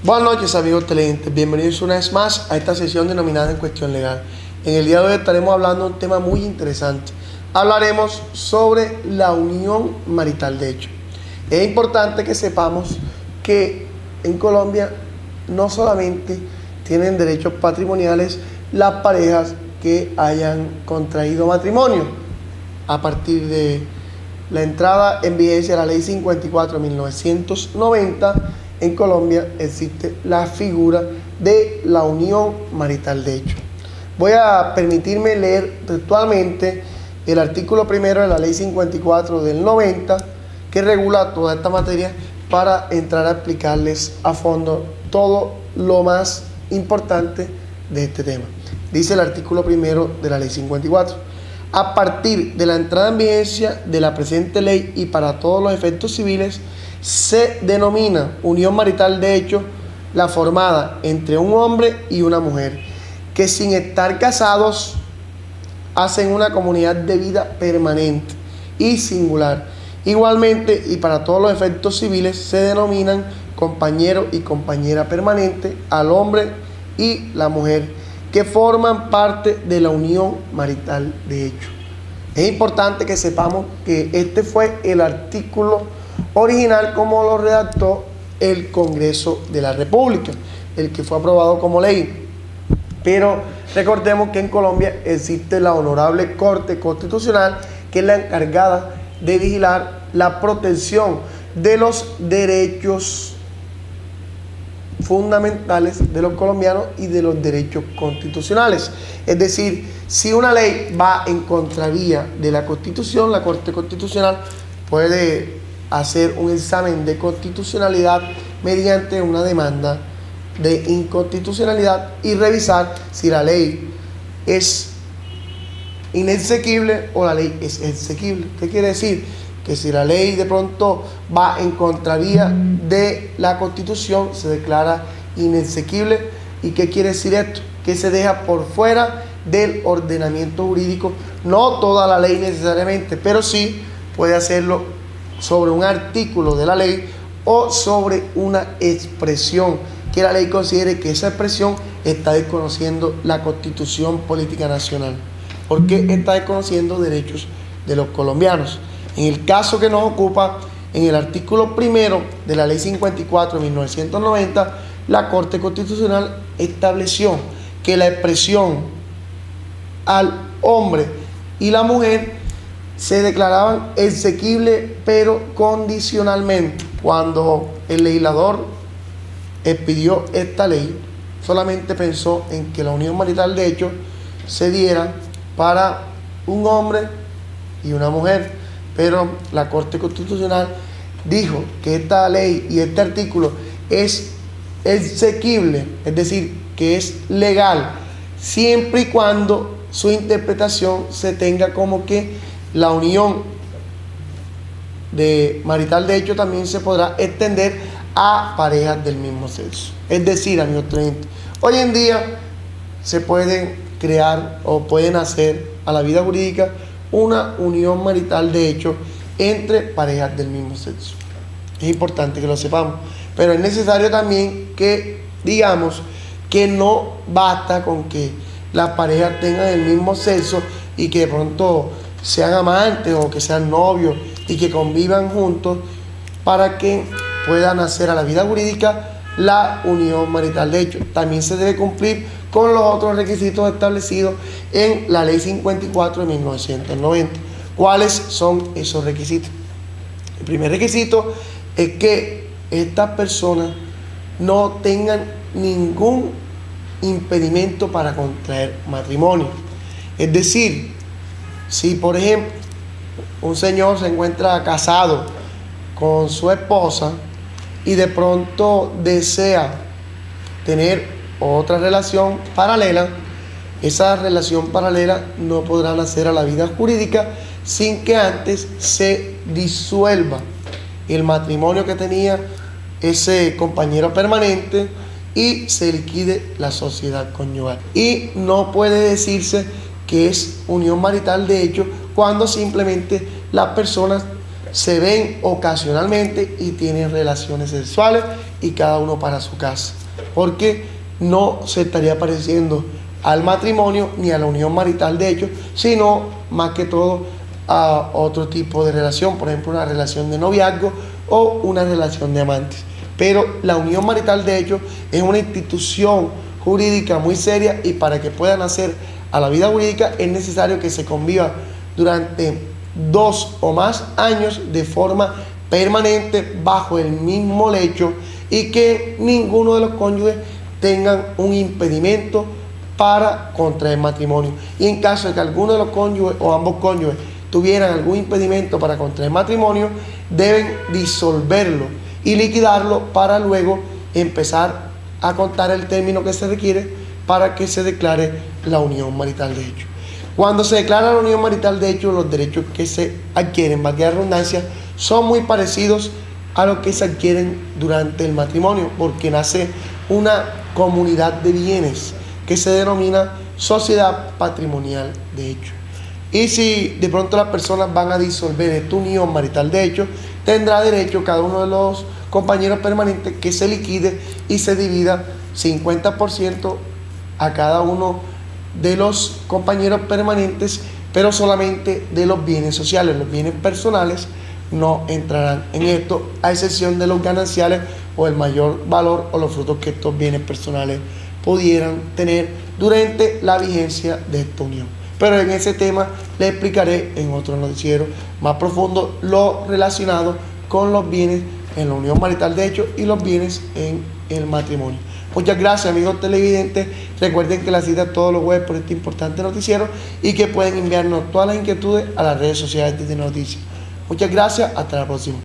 Buenas noches, amigos televidentes, bienvenidos una vez más a esta sesión denominada En Cuestión Legal. En el día de hoy estaremos hablando de un tema muy interesante. Hablaremos sobre la unión marital de hecho. Es importante que sepamos que en Colombia no solamente tienen derechos patrimoniales las parejas que hayan contraído matrimonio. A partir de la entrada en vigencia de la Ley 54 de 1990, en Colombia existe la figura de la unión marital de hecho. Voy a permitirme leer textualmente el artículo primero de la Ley 54 del 90, que regula toda esta materia, para entrar a explicarles a fondo todo lo más importante de este tema. Dice el artículo primero de la Ley 54. A partir de la entrada en vigencia de la presente ley y para todos los efectos civiles, se denomina unión marital de hecho la formada entre un hombre y una mujer, que sin estar casados hacen una comunidad de vida permanente y singular. Igualmente, y para todos los efectos civiles, se denominan compañero y compañera permanente al hombre y la mujer, que forman parte de la unión marital de hecho. Es importante que sepamos que este fue el artículo original como lo redactó el Congreso de la República, el que fue aprobado como ley. Pero recordemos que en Colombia existe la Honorable Corte Constitucional, que es la encargada de vigilar la protección de los derechos fundamentales de los colombianos y de los derechos constitucionales. Es decir, si una ley va en contravía de la Constitución, la Corte Constitucional puede hacer un examen de constitucionalidad mediante una demanda de inconstitucionalidad y revisar si la ley es inexequible o la ley es exequible. ¿Qué quiere decir? Que si la ley de pronto va en contravía de la Constitución, se declara inexequible. ¿Y qué quiere decir esto? Que se deja por fuera del ordenamiento jurídico, no toda la ley necesariamente, pero sí puede hacerlo sobre un artículo de la ley o sobre una expresión que la ley considere que esa expresión está desconociendo la Constitución Política Nacional, porque está desconociendo derechos de los colombianos. En el caso que nos ocupa, en el artículo primero de la Ley 54 de 1990, la Corte Constitucional estableció que la expresión al hombre y la mujer se declaraban exequibles, pero condicionalmente. Cuando el legislador expidió esta ley, solamente pensó en que la unión marital de hecho se diera para un hombre y una mujer. Pero la Corte Constitucional dijo que esta ley y este artículo es exequible, es decir, que es legal, siempre y cuando su interpretación se tenga como que la unión marital de hecho también se podrá extender a parejas del mismo sexo. Es decir, amigos televidentes, hoy en día se pueden crear o pueden hacer a la vida jurídica una unión marital de hecho entre parejas del mismo sexo. Es importante que lo sepamos, pero es necesario también que digamos que no basta con que las parejas tengan el mismo sexo y que de pronto sean amantes o que sean novios y que convivan juntos para que puedan hacer a la vida jurídica la unión marital de hecho. También se debe cumplir con los otros requisitos establecidos en la Ley 54 de 1990. ¿Cuáles son esos requisitos? El primer requisito es que estas personas no tengan ningún impedimento para contraer matrimonio. Es decir, si por ejemplo un señor se encuentra casado con su esposa y de pronto desea tener otra relación paralela, esa relación paralela no podrá nacer a la vida jurídica sin que antes se disuelva el matrimonio que tenía ese compañero permanente y se liquide la sociedad conyugal. Y no puede decirse que es unión marital de hecho cuando simplemente las personas se ven ocasionalmente y tienen relaciones sexuales y cada uno para su casa, porque no se estaría pareciendo al matrimonio ni a la unión marital de hecho, sino más que todo a otro tipo de relación, por ejemplo una relación de noviazgo o una relación de amantes. Pero la unión marital de hecho es una institución jurídica muy seria y para que puedan hacer a la vida jurídica es necesario que se conviva durante 2 o más años de forma permanente bajo el mismo lecho y que ninguno de los cónyuges tengan un impedimento para contraer matrimonio. Y en caso de que alguno de los cónyuges o ambos cónyuges tuvieran algún impedimento para contraer matrimonio, deben disolverlo y liquidarlo para luego empezar a contar el término que se requiere para que se declare la unión marital de hecho. Cuando se declara la unión marital de hecho, los derechos que se adquieren, valga la redundancia, son muy parecidos a los que se adquieren durante el matrimonio, porque nace una comunidad de bienes que se denomina sociedad patrimonial de hecho. Y si de pronto las personas van a disolver esta unión marital de hecho, tendrá derecho cada uno de los compañeros permanentes que se liquide y se divida 50% a cada uno de los compañeros permanentes, pero solamente de los bienes sociales. Los bienes personales no entrarán en esto, a excepción de los gananciales o el mayor valor o los frutos que estos bienes personales pudieran tener durante la vigencia de esta unión. Pero en ese tema le explicaré en otro noticiero más profundo lo relacionado con los bienes en la unión marital de hecho y los bienes en el matrimonio. Muchas gracias amigos televidentes, recuerden que la cita todos los jueves por este importante noticiero y que pueden enviarnos todas las inquietudes a las redes sociales de Noticias. Muchas gracias, hasta la próxima.